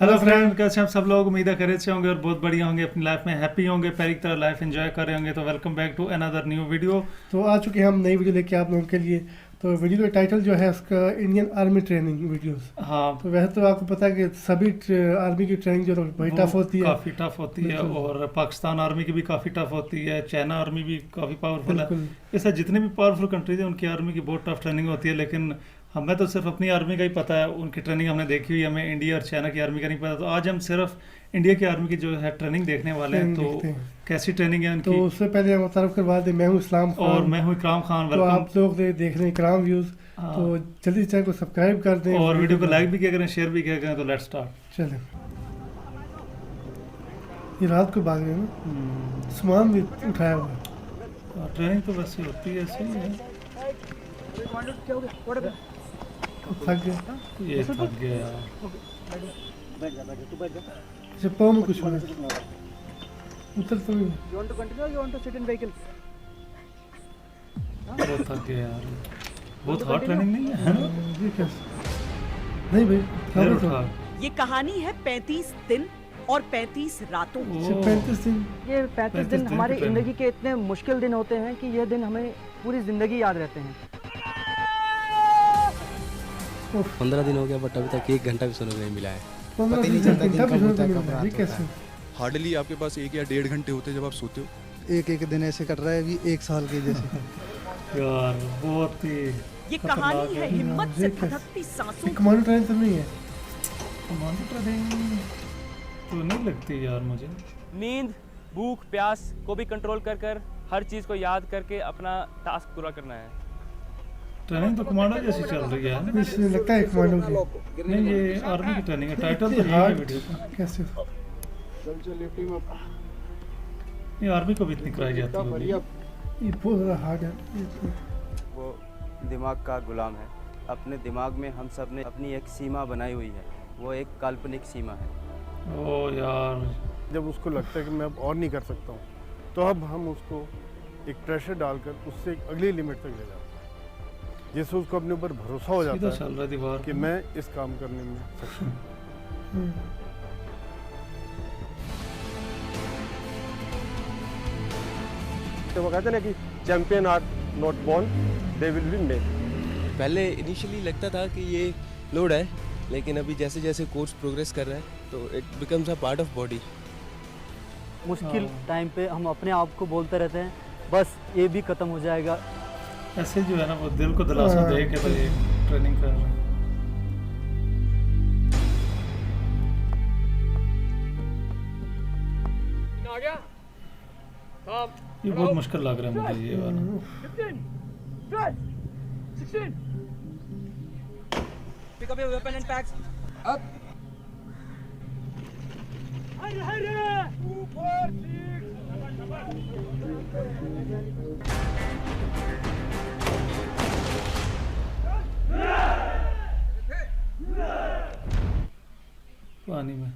Hello friend, कैसे हैं आप सब लोग। उम्मीद करे अच्छे होंगे और बहुत बढ़िया होंगे, अपनी लाइफ में हैप्पी होंगे, पहली तरह लाइफ एंजॉय कर रहे होंगे। तो welcome back to another new video. तो आ चुके हैं हम नई वीडियो लेके आप लोगों के लिए। तो वीडियो का टाइटल जो है उसका इंडियन आर्मी ट्रेनिंग वीडियोस। हाँ, तो वैसे तो आपको पता है कि सभी आर्मी की ट्रेनिंग जो बड़ी टफ होती है। काफ़ी टफ होती है और पाकिस्तान आर्मी की भी काफ़ी टफ होती है, चाइना आर्मी भी काफ़ी पावरफुल है। बिल्कुल। ऐसा जितने भी पावरफुल कंट्रीज हैं उनकी आर्मी की बहुत टफ ट्रेनिंग होती है, लेकिन हमें तो सिर्फ अपनी आर्मी का ही पता है, उनकी ट्रेनिंग हमने देखी हुई, हमें इंडिया और चाइना की आर्मी का नहीं पता। तो आज हम सिर्फ इंडिया की आर्मी की जो है ट्रेनिंग देखने वाले हैं। ट्रेनिंग तो देखते हैं। कैसी ट्रेनिंग है तो उनकी। उससे पहले हम तारुफ करवा दें, मैं हूँ इस्लाम और खान। मैं हूँ इकराम खान। तो वेलकम। आप लोग देख रहे हैं इकराम व्यूज़। हाँ। तो जल्दी चैनल को सब्सक्राइब कर दें और वीडियो को लाइक भी किया करें, शेयर भी किया करें। तो लेट्स स्टार्ट। चलें। ये रात को भाग रहे हैं ना, सामान भी उठाया हुआ है। ट्रेनिंग तो वैसे होती है, ऐसे ही है। थक गया। ये थक गया यार। अच्छा, पाँव में कुछ हुआ है। उतर तो नहीं। You want to continue or you want to sit in vehicle? बहुत थक गया यार। बहुत हार्ड ट्रेनिंग नहीं है ना। ये कैसे? नहीं भाई, फिर थोड़ा उठा। ये कहानी है 35 दिन और 35 रातों की। ओ, 35 दिन। ये 35 दिन दिन हमारी की training। जिंदगी के इतने मुश्किल दिन होते हैं कि ये दिन हमें पूरी जिंदगी याद रहते हैं। 15 दिन हो गया बट अभी तक 1 घंटा भी सोने को नहीं मिला है। 15 दिन घंटा भी सोने को मिल रहा है। ये कैसे? हार्डली आपके पास 1 या 1.5 घंटे होते हैं जब आप सोते हो। एक दिन ऐसे कट रहा है अभी 1 साल के जैसे। यार बहुत ही ये कहानी है हिम्मत से धधकती सांसों की। कमांडो ट्रेनिंग तो नहीं है। कमांडो ट्रेनिंग तो नहीं लगती यार मुझे। नींद, भूख, प्यास को भी कंट्रोल कर हर चीज़ को याद करके अपना टास्क पूरा करना है। ट्रेनिंग तो कमांडो जैसी चल रही है। इसलिए लगता है कमांडो की। नहीं, ये आर्मी की ट्रेनिंग है। टाइटल तो इतनी यही है hard वीडियो का। कैसे? ये आर्मी को भी इतनी कराई जाती होगी। ये बहुत ज़्यादा हार्ड है। वो दिमाग का गुलाम है। अपने दिमाग में हम सब ने अपनी एक सीमा बनाई हुई है, वो एक काल्पनिक सीमा है। ओ यार, जब उसको लगता है कि मैं अब और नहीं कर सकता हूँ, तो अब हम उसको एक प्रेशर डालकर उससे एक अगली लिमिट तक ले जाते हैं, जिससे उसको अपने ऊपर भरोसा हो सीधा जाता चल रहा है दीवार है कि मैं इस काम करने में सक्षम हूँ। तो वो कहते हैं ना कि champion are not born, they will be made. पहले इनिशियली लगता था कि ये लोड है, लेकिन अभी जैसे जैसे कोर्स प्रोग्रेस कर रहा है तो it becomes a part of body. मुश्किल टाइम पे हम अपने आप को बोलते रहते हैं बस ये भी खत्म हो जाएगा। ऐसे जो है ना, वो दिल को दिलासा दे के तो ये ट्रेनिंग कर रहे हैं। ये बहुत मुश्किल लग रहा है मुझे ये वाला। Pick up your weapon and packs. पानी में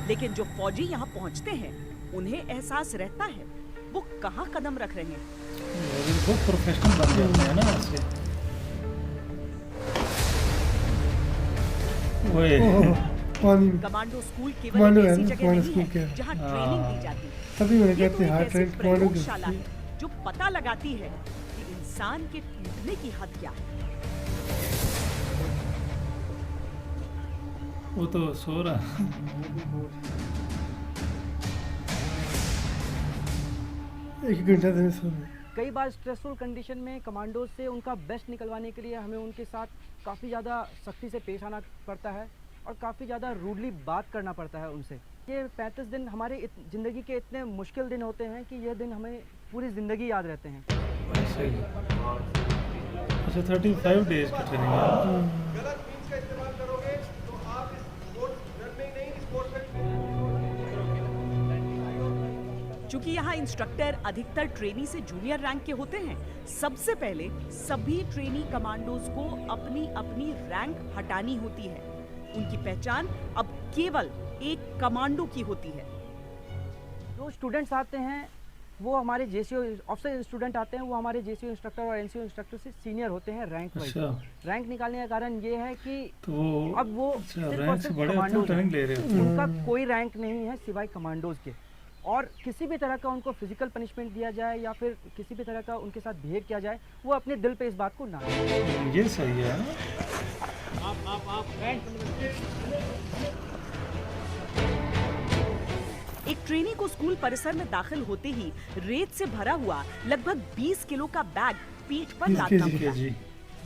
लेकिन जो फौजी यहाँ पहुँचते हैं उन्हें एहसास रहता है वो कहाँ कदम रख रहे हैं। ये बहुत प्रोफेशनल बन जाते हैं ना ऐसे। ओए, पानी में। कमांडो स्कूल केवल कमांडो एक है ऐसी ना, जगह कमांडो नहीं स्कूल है क्या है? जहाँ ट्रेनिंग दी जाती है। तभी मैंने ये कहते तो हैं एक हार्ड ऐसी ट्रेनिंग कमांडो प्रयोगशाला है जो पता लगाती है कि इंसान के टूटने की हद क्या है। वो तो सो रहा है। एक घंटा देने सो रहे। कई बार स्ट्रेसफुल कंडीशन में कमांडो से उनका बेस्ट निकलवाने के लिए हमें उनके साथ काफ़ी ज़्यादा सख्ती से पेश आना पड़ता है और काफ़ी ज़्यादा रूडली बात करना पड़ता है उनसे। ये 35 दिन हमारे ज़िंदगी के इतने मुश्किल दिन होते हैं कि ये दिन हमें पूरी ज़िंदगी याद रहते हैं। ऐसे ही। अच्छा, 35 डेज की ट्रेनिंग है। चूंकि यहाँ इंस्ट्रक्टर अधिकतर ट्रेनी से जूनियर रैंक के होते हैं, सबसे पहले सभी ट्रेनी कमांडोज को अपनी अपनी रैंक हटानी होती है। उनकी पहचान अब केवल एक कमांडो की होती है। जो स्टूडेंट्स आते हैं वो हमारे जेसीओ ऑफिसर स्टूडेंट आते हैं, वो हमारे जेसीओ इंस्ट्रक्टर और एनसीओ इंस्ट्रक्टर से सीनियर होते हैं रैंक वाइज। रैंक निकालने का कारण ये है कि तो अब वो सिर्फ और सिर्फ कमांडोज ट्रेनिंग ले रहे हैं, उनका कोई रैंक नहीं है सिवाय कमांडोज के। और किसी भी तरह का उनको फिजिकल पनिशमेंट दिया जाए या फिर किसी भी तरह का उनके साथ बिहेव किया जाए, वो अपने दिल पे इस बात को ना लें। ये सही है। एक ट्रेनी को स्कूल परिसर में दाखिल होते ही रेत से भरा हुआ लगभग 20 किलो का बैग पीठ पर लादना होता है।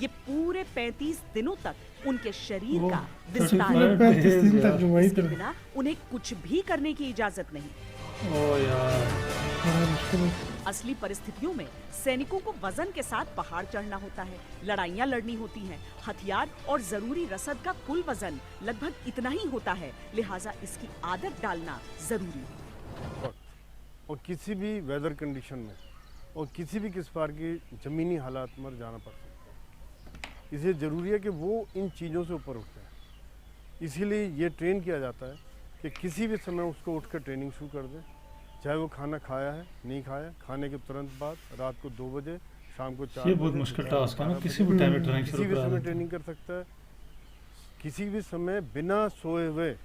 ये पूरे 35 दिनों तक उनके शरीर का विस्तार है। इसके बिना उन्हें कुछ भी करने की इजाजत नहीं। ओ यार, असली परिस्थितियों में सैनिकों को वजन के साथ पहाड़ चढ़ना होता है, लड़ाइयाँ लड़नी होती हैं, हथियार और जरूरी रसद का कुल वजन लगभग इतना ही होता है, लिहाजा इसकी आदत डालना जरूरी है। और किसी भी वेदर कंडीशन में और किसी भी किस्म की ज़मीनी हालात में जाना पड़ सकता है, इसलिए ज़रूरी है कि वो इन चीज़ों से ऊपर उठते हैं। इसीलिए ये ट्रेन किया जाता है कि किसी भी समय उसको उठकर ट्रेनिंग शुरू कर दे, चाहे वो खाना खाया है नहीं खाया, खाने के तुरंत बाद, रात को 2 बजे, शाम को 4 बजे। ये बहुत मुश्किल टास्क है ना, किसी भी टाइम में ट्रेनिंग शुरू किसी भी समय ट्रेनिंग कर सकता है, किसी भी समय बिना सोए हुए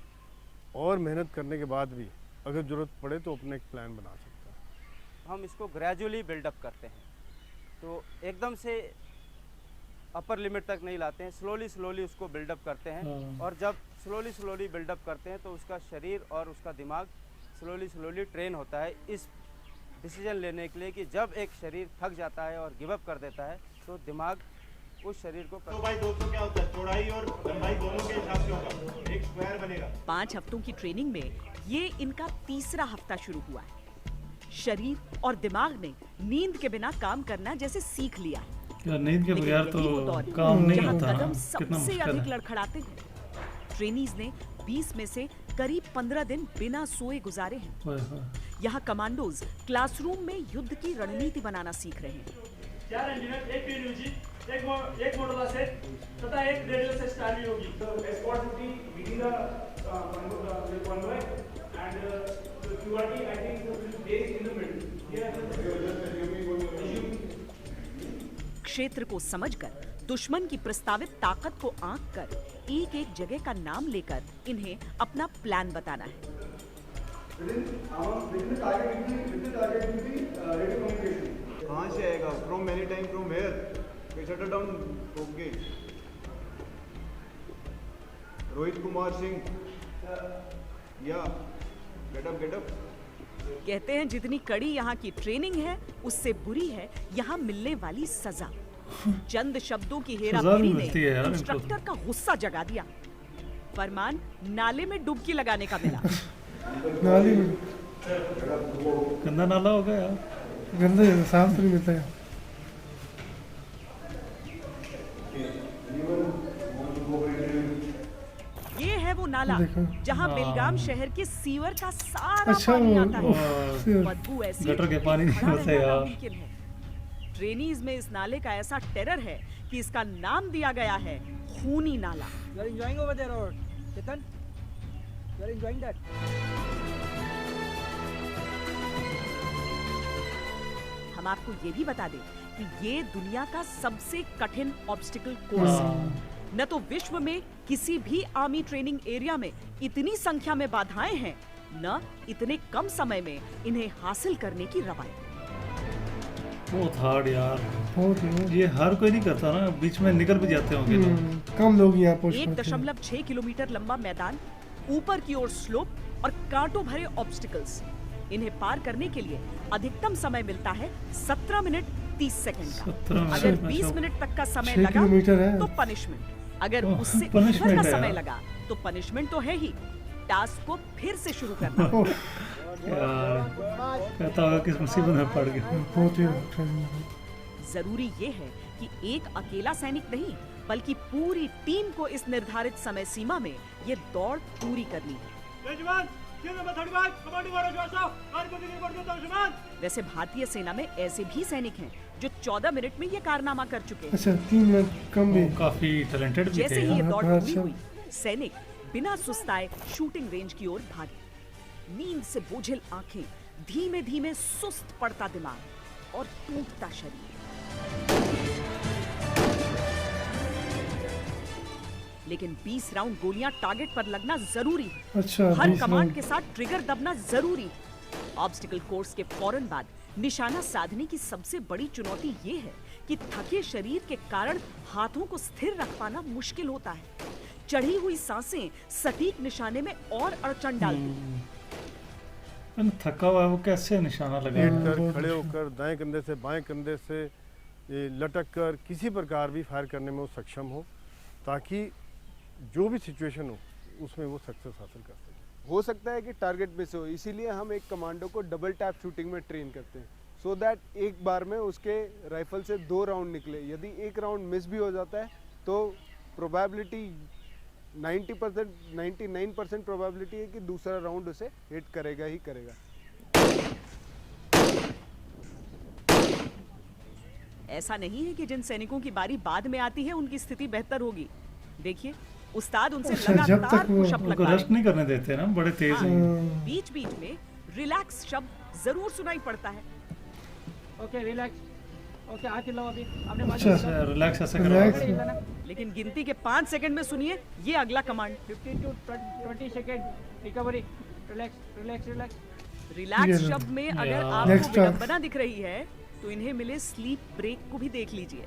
और मेहनत करने के बाद भी अगर ज़रूरत पड़े तो अपने एक प्लान बना सकता है। हम इसको ग्रेजुअली बिल्डअप करते हैं, तो एकदम से अपर लिमिट तक नहीं लाते हैं, स्लोली उसको बिल्डअप करते हैं। और जब स्लोली बिल्डअप करते हैं तो उसका शरीर और उसका दिमाग स्लोली ट्रेन होता है इस डिसीजन लेने के लिए कि जब एक शरीर थक जाता है और गिव अप कर देता है तो दिमाग उस शरीर को 2x200 क्या होता है, चौड़ाई और लंबाई दोनों के हिसाब से होगा, एक स्क्वायर बनेगा। 5 हफ्तों की ट्रेनिंग में ये इनका तीसरा हफ्ता शुरू हुआ है। शरीर और दिमाग ने नींद के बिना काम करना जैसे सीख लिया है। यार नींद के बगैर तो काम नहीं होता ना, कदम कितना सबसे मुश्किल अधिक है। लड़खड़ाते हैं। ट्रेनीज ने 20 में से करीब 15 दिन बिना सोए गुजारे हैं। यहाँ कमांडोज क्लासरूम में युद्ध की रणनीति बनाना सीख रहे हैं। 4 इंजीनियर, एक पीडीओजी, एक मोटरला सेट तथा एक रेडियो से स्टार्ट होगी। तो escort duty leading the convoy and the QRT I think will base in the middle. क्षेत्र को समझकर दुश्मन की प्रस्तावित ताकत को आंक कर एक एक जगह का नाम लेकर इन्हें अपना प्लान बताना है। कहाँ से आएगा? From many time, from where? We shut down. Okay, Rohit Kumar Singh, या गेट अप। कहते हैं जितनी कड़ी यहाँ की ट्रेनिंग है उससे बुरी है यहाँ मिलने वाली सजा। चंद शब्दों की हेराफेरी ने इंस्ट्रक्टर का गुस्सा जगा दिया। फरमान नाले में डुबकी लगाने का मिला। नाली में गंदा नाला हो गया यार, गंदा है, साफ नहीं मिलता है। ये है वो नाला जहाँ बेलगाम शहर के सीवर का सारा पानी आता है। बदबू ऐसी गटर के पानी नहीं होते यार। ट्रेनीज में इस नाले का ऐसा टेरर है कि इसका नाम दिया गया है खूनी नाला। You are enjoying over there, or Chetan? You are enjoying that? हम आपको ये भी बता दें कि ये दुनिया का सबसे कठिन ऑब्स्टिकल कोर्स है। न तो विश्व में किसी भी आर्मी ट्रेनिंग एरिया में इतनी संख्या में बाधाएं हैं, न इतने कम समय में इन्हें हासिल करने की रवायत। बहुत हार्ड यार, ये हर कोई नहीं करता ना, बीच में निकल भी जाते होंगे लोग। कम लोग यहाँ पहुंच पाते हैं। 1.6 किलोमीटर लंबा मैदान, ऊपर की ओर स्लोप और कांटों भरे ऑब्स्टिकल्स। इन्हें पार करने के लिए अधिकतम समय मिलता है 17 मिनट 30 सेकंड का। अगर 20 मिनट तक का समय लगा तो पनिशमेंट, अगर उससे ऊपर का समय लगा तो पनिशमेंट तो है ही, टास्क को फिर से शुरू करना। कहता होगा किस मुसीबत में पड़ गया। जरूरी ये है कि एक अकेला सैनिक नहीं बल्कि पूरी टीम को इस निर्धारित समय सीमा में ये दौड़ पूरी करनी है। वैसे भारतीय सेना में ऐसे भी सैनिक हैं जो 14 मिनट में ये कारनामा कर चुके हैं। अच्छा, 3 मिनट कम भी। काफी टैलेंटेड भी थे। जैसे ही ये दौड़ पूरी हुई, सैनिक बिना सुस्ताए शूटिंग रेंज की ओर भागे। नींद से बोझिल आंखें, धीमे धीमे सुस्त पड़ता दिमाग और टूटता शरीर। लेकिन 20 राउंड गोलियां टारगेट पर लगना जरूरी है। अच्छा, हर 20 कमांड राउंड। के साथ ट्रिगर दबना जरूरी है। ऑब्स्टिकल कोर्स के फौरन बाद निशाना साधने की सबसे बड़ी चुनौती ये है कि थके शरीर के कारण हाथों को स्थिर रख पाना मुश्किल होता है। चढ़ी हुई सांसें सटीक निशाने में और अड़चन डालती हैं। थका हुआ है वो कैसे निशाना लेट लगा? कर, खड़े होकर, दाएं कंधे से बाएं कंधे से ये लटक कर किसी प्रकार भी फायर करने में वो सक्षम हो, ताकि जो भी सिचुएशन हो उसमें वो सक्सेस हासिल कर सके। हो सकता है कि टारगेट मिस हो, इसीलिए हम एक कमांडो को डबल टैप शूटिंग में ट्रेन करते हैं, सो दैट एक बार में उसके राइफल से 2 राउंड निकले। यदि एक राउंड मिस भी हो जाता है तो प्रोबेबिलिटी 90%, 99% प्रोबेबिलिटी है कि दूसरा राउंड उसे हिट करेगा ही करेगा। ऐसा नहीं है कि जिन सैनिकों की बारी बाद में आती है उनकी स्थिति बेहतर होगी। देखिए, उस्ताद उनसे लगातार पुशअप लगवा रहे हैं। रेस्ट नहीं करने देते ना, बड़े तेज हैं। बीच बीच में रिलैक्स शब्द जरूर सुनाई पड़ता है। ओके रिलैक्स, ओके आके लो अभी आपने अच्छा, रिलैक्स ऐसे करो। लेकिन गिनती के 5 सेकंड में सुनिए ये अगला command. 15 to 20 second recovery, relax relax relax. Relax शब्द में अगर आपको विडंबना दिख रही है तो इन्हें मिले स्लीप ब्रेक को भी देख लीजिए।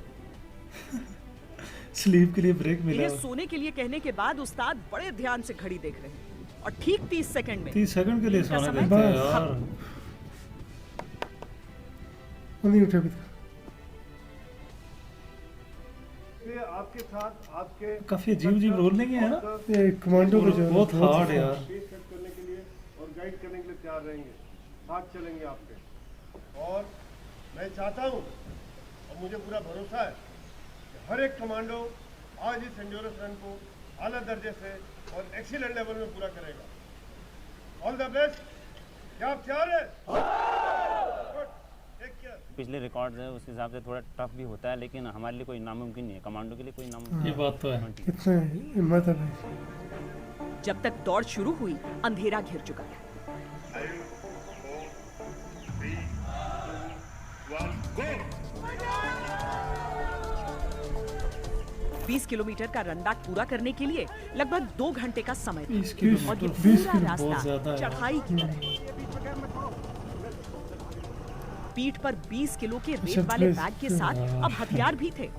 स्लीप के लिए ब्रेक मिला। इन्हें सोने के लिए कहने के बाद उस्ताद बड़े ध्यान से घड़ी देख रहे हैं और ठीक 30 सेकंड में 30 सेकंड के लिए सोने देते हैं यार। नहीं उठे अभी तक। आपके साथ आपके काफी अजीब रोल नहीं है ना ये कमांडो को जो बहुत हार्ड यार। पेश करने के लिए और गाइड करने के लिए तैयार रहेंगे, साथ चलेंगे आपके। और मैं चाहता हूं और मुझे पूरा भरोसा है कि हर एक कमांडो आज इस एंड्योरेंस रन को आला दर्जे से और एक्सीलेंट लेवल में पूरा करेगा। All the best. क्या आप तैयार हैं? पिछले रिकॉर्ड्स है उसके हिसाब से थोड़ा टफ भी होता है, लेकिन हमारे लिए कोई नामुमकिन नहीं है, कमांडो के लिए कोई नामुमकिन। ये बात तो है। कितना हिम्मत है भाई। जब तक दौड़ शुरू हुई अंधेरा घिर चुका था। 20 किलोमीटर का रन बैक पूरा करने के लिए लगभग 2 घंटे का समय था और ये पूरा रास्ता चढ़ाई की तरह। पीठ पर 20 किलो के वेट वाले बैग के साथ अब हथियार भी थे,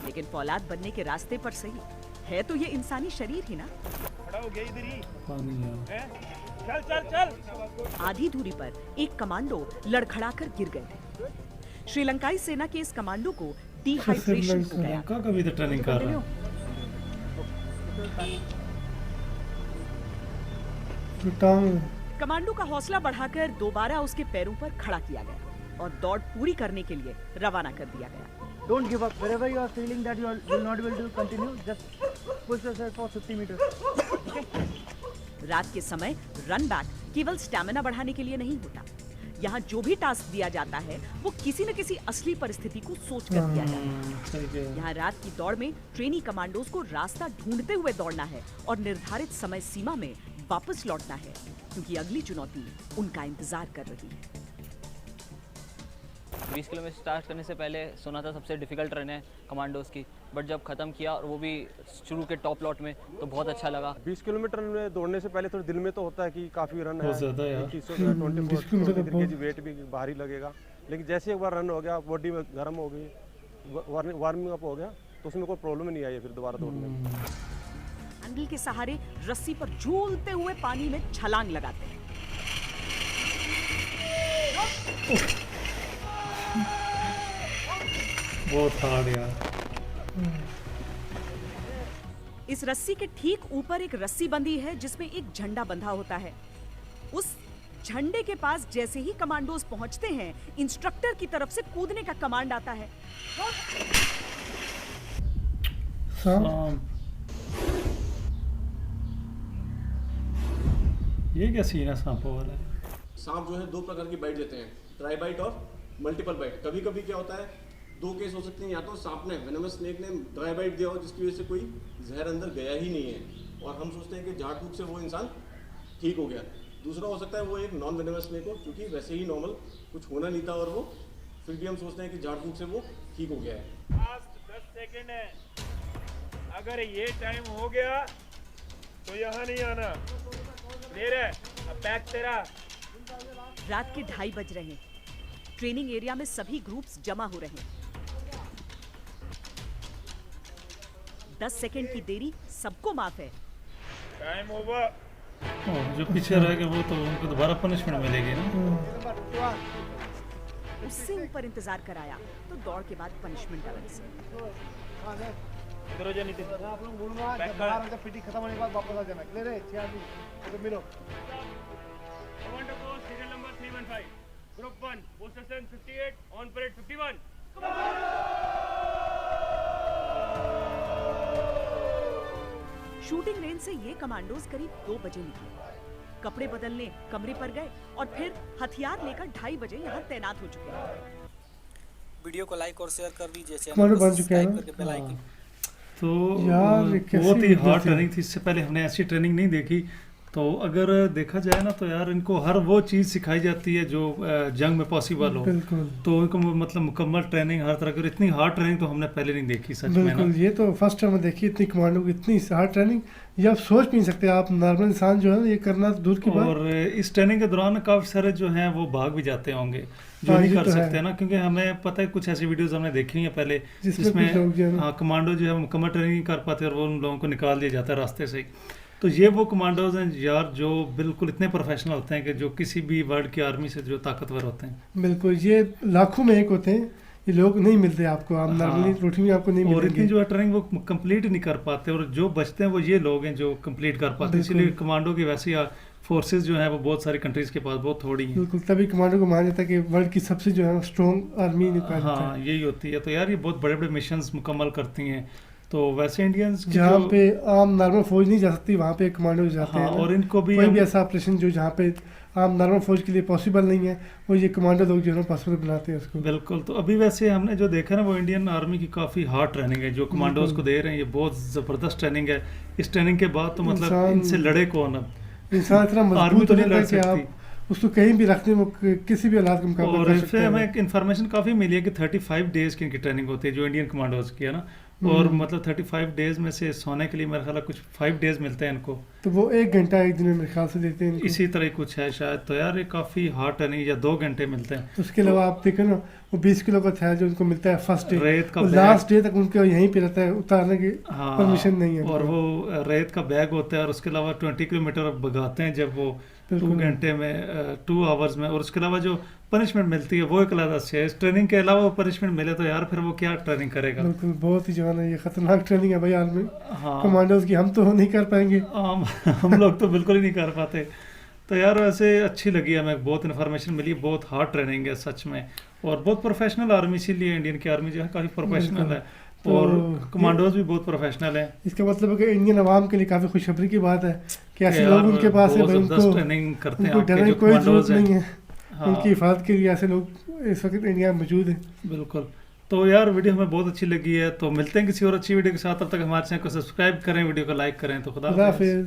लेकिन फौलाद बनने के रास्ते पर सही है तो ये इंसानी शरीर ही ना। खड़ा हो गया इधर ही। चल चल चल। आधी दूरी पर एक कमांडो लड़खड़ाकर गिर गए थे। श्रीलंकाई सेना के इस कमांडो को डिहाइड्रेशन हो गया। का भी तो ट्रेनिंग कर रहा है। कमांडो का हौसला बढ़ाकर दोबारा उसके पैरों पर खड़ा किया गया और दौड़ पूरी करने के लिए रवाना कर दिया गया। Don't give up. Wherever you are feeling that you will not be able to continue, just push yourself for 50 meters. Okay? रात के समय रन बैक केवल स्टैमिना बढ़ाने के लिए नहीं होता। यहाँ जो भी टास्क दिया जाता है वो किसी न किसी असली परिस्थिति को सोचकर दिया जाता है। यहाँ रात की दौड़ में ट्रेनी कमांडोज को रास्ता ढूंढते हुए दौड़ना है और निर्धारित समय सीमा में वापस लौटना है, क्योंकि अगली चुनौती उनका इंतजार कर रही है। 20 किलोमीटर स्टार्ट करने से पहले सुना था सबसे डिफिकल्ट रन है कमांडोज की, बट जब ख़त्म किया और वो भी शुरू के टॉप लॉट में तो बहुत अच्छा लगा। 20 किलोमीटर में दौड़ने से पहले तो दिल में तो होता है कि काफ़ी रन है, 24 वेट भी भारी लगेगा, लेकिन जैसे एक बार रन हो गया, बॉडी में गर्म हो गई, वार्मिंग अप हो गया, तो उसमें कोई प्रॉब्लम नहीं आई है फिर दोबारा दौड़ने में। हैंडल के सहारे रस्सी पर झूलते हुए पानी में छलांग लगाते हैं। बहुत हार्ड यार। इस रस्सी के ठीक ऊपर एक रस्सी बंधी है जिसमें एक झंडा बंधा होता है। उस झंडे के पास जैसे ही कमांडोज पहुंचते हैं, इंस्ट्रक्टर की तरफ से कूदने का कमांड आता है। ये क्या सीन है सांपों वाला? सांप जो है 2 प्रकार की बाइट देते हैं, ट्राई बाइट और मल्टीपल बाइट। कभी कभी क्या होता है, 2 केस हो सकते हैं, या तो सांप ने, वेनमस स्नेक ने ड्राई बाइट दिया हो जिसकी वजह से कोई जहर अंदर गया ही नहीं है, और हम सोचते हैं कि झाड़ फूक से वो इंसान ठीक हो गया। दूसरा हो सकता है वो एक नॉन वेनेमस स्नेक हो, क्योंकि वैसे ही नॉर्मल कुछ होना नहीं था और वो फिर भी हम सोचते हैं कि झाड़ फूक से वो ठीक हो गया है। लास्ट 10 सेकंड है, अगर ये टाइम हो गया तो यहाँ नहीं आना। क्लियर है? अब बैक तेरा। रात के 2:30 बज रहे हैं। ट्रेनिंग एरिया में सभी ग्रुप्स जमा हो रहे हैं। 10 सेकंड की देरी सबको माफ है। Time over. जो पीछे रह गए वो तो उनको दोबारा पनिशमेंट मिलेगी ना। उससे ऊपर इंतजार कराया तो दौड़ के बाद पनिशमेंट अलग से। आप लोग बोलूंगा पीटी खत्म होने के बाद वापस आ जाना। क्लियर है? तो मिलो। कमांडो को serial number 315, group 1, position 58, on parade 51। Shooting range से ये कमांडोज करीब 2 बजे निकले। कपड़े बदलने कमरे पर गए और फिर हथियार लेकर 2:30 बजे यहाँ तैनात हो चुके हैं। वीडियो को लाइक और शेयर कर दीजिए, कमांडो बन चुके हैं करके बेल आइकन। तो यार बहुत ही हार्ड ट्रेनिंग थी। इससे पहले हमने ऐसी ट्रेनिंग नहीं देखी। तो अगर देखा जाए ना तो यार इनको हर वो चीज़ सिखाई जाती है जो जंग में पॉसिबल हो। तो इनको मतलब मुकम्मल ट्रेनिंग हर तरह की, इतनी हार्ड ट्रेनिंग तो हमने पहले नहीं देखी सच में ना। ये तो फर्स्ट टाइम देखी इतनी कमांडो की इतनी हार्ड ट्रेनिंग। ये आप सोच भी नहीं सकते, आप नॉर्मल इंसान जो है ये करना दूर की बात। और इस ट्रेनिंग के दौरान काफ़ी सारे जो हैं वो भाग भी जाते होंगे जो नहीं कर सकते हैं ना, क्योंकि हमें पता है कुछ ऐसी वीडियोस हमने देखी हुई हैं पहले जिसमें हाँ कमांडो जो है मुकम्मल ट्रेनिंग नहीं कर पाते और वो उन लोगों को निकाल दिया जाता है रास्ते से। तो ये वो कमांडोज हैं यार जो बिल्कुल इतने प्रोफेशनल होते हैं कि जो किसी भी वर्ल्ड की आर्मी से जो ताकतवर होते हैं। बिल्कुल, ये लाखों में एक होते हैं। ये लोग नहीं मिलते आपको, आप नॉर्मली रूटीन में आपको नहीं मिलेंगे। और इतनी जो है ट्रेनिंग वो कंप्लीट नहीं कर पाते और जो बचते हैं वो ये लोग हैं जो कंप्लीट कर पाते हैं। इसीलिए कमांडो की वैसी फोर्सेस जो है वो बहुत सारी कंट्रीज के पास बहुत थोड़ी हैं। बिल्कुल, तभी कमांडो को माना जाता है कि वर्ल्ड की सबसे जो है स्ट्रॉन्ग आर्मी निकाल। हाँ यही होती है। तो यार ये बहुत बड़े बड़े मिशंस मुकम्मल करती हैं। तो वैसे इंडियंस जहाँ पे आम नॉर्मल फौज नहीं जा सकती वहाँ पे कमांडो जाते हैं। और इनको भी कोई भी ऐसा ऑपरेशन जो जहाँ पे आम नॉर्मल फौज के लिए पॉसिबल नहीं है वो ये कमांडो लोग जो है पॉसिबल बनाते हैं उसको। बिल्कुल। तो अभी वैसे हमने जो देखा ना वो इंडियन आर्मी की काफ़ी हार्ड ट्रेनिंग है जो कमांडोज को दे रहे हैं। ये बहुत ज़बरदस्त ट्रेनिंग है। इस ट्रेनिंग के बाद तो मतलब इनसे लड़े कौन। अब इंसान इतना आर्मी तो नहीं लड़ सकती आप उसको कहीं भी रखने में किसी भी हालात में मुकाबला कर सकते हैं। हमें एक इन्फॉर्मेशन काफ़ी मिली है कि 35 डेज़ की इनकी ट्रेनिंग होती है जो इंडियन कमांडोज की है ना। और मतलब 35 डेज में से सोने के लिए मेरा ख्याल कुछ 5 डेज मिलते हैं इनको। तो वो 1 घंटा एक दिन में मेरे ख्याल से देते हैं इनको। इसी तरह कुछ है शायद। तो यार ये काफ़ी हार्ड ट्रेनिंग या 2 घंटे मिलते हैं। तो उसके अलावा आप देखें ना वो 20 किलो का था जो उनको मिलता है फर्स्ट डे, रेत का लास्ट डे तक उनके यहीं पे रहता है, उतारने की परमिशन नहीं है। और वो रेत का बैग होता है और उसके अलावा 20 किलोमीटर भगाते हैं जब वो 2 घंटे में 2 आवर्स में। और उसके अलावा जो पनिशमेंट मिलती है वो एक अलग है। इस ट्रेनिंग के अलावा वो पनिशमेंट मिले तो यार फिर वो क्या ट्रेनिंग करेगा। बिल्कुल, बहुत ही जो है ना ये खतरनाक ट्रेनिंग है भाई आर्मी कमांडोज की। हम तो नहीं कर पाएंगे, हम लोग तो बिल्कुल ही नहीं कर पाते। तो यार वैसे अच्छी लगी हमें, बहुत इन्फॉर्मेशन मिली। बहुत हार्ड ट्रेनिंग है सच में और बहुत प्रोफेशनल आर्मी, इसीलिए इंडियन की आर्मी जो है काफ़ी प्रोफेशनल है। तो और कमांडोज भी बहुत प्रोफेशनल है। इसका मतलब है कि इंडियन अवाम के लिए काफ़ी खुशखबरी की बात है कि ऐसे लोग उनके पास है, उनको ट्रेनिंग करते हैं। कोई जरूरत नहीं है उनकी हिफाजत के लिए। ऐसे लोग इस वक्त इंडिया में मौजूद है। बिल्कुल। तो यार वीडियो हमें बहुत अच्छी लगी है। तो मिलते हैं किसी और अच्छी वीडियो के साथ। तब तक हमारे चैनल को सब्सक्राइब करें, वीडियो को लाइक करें। तो खुदा हाफिज़।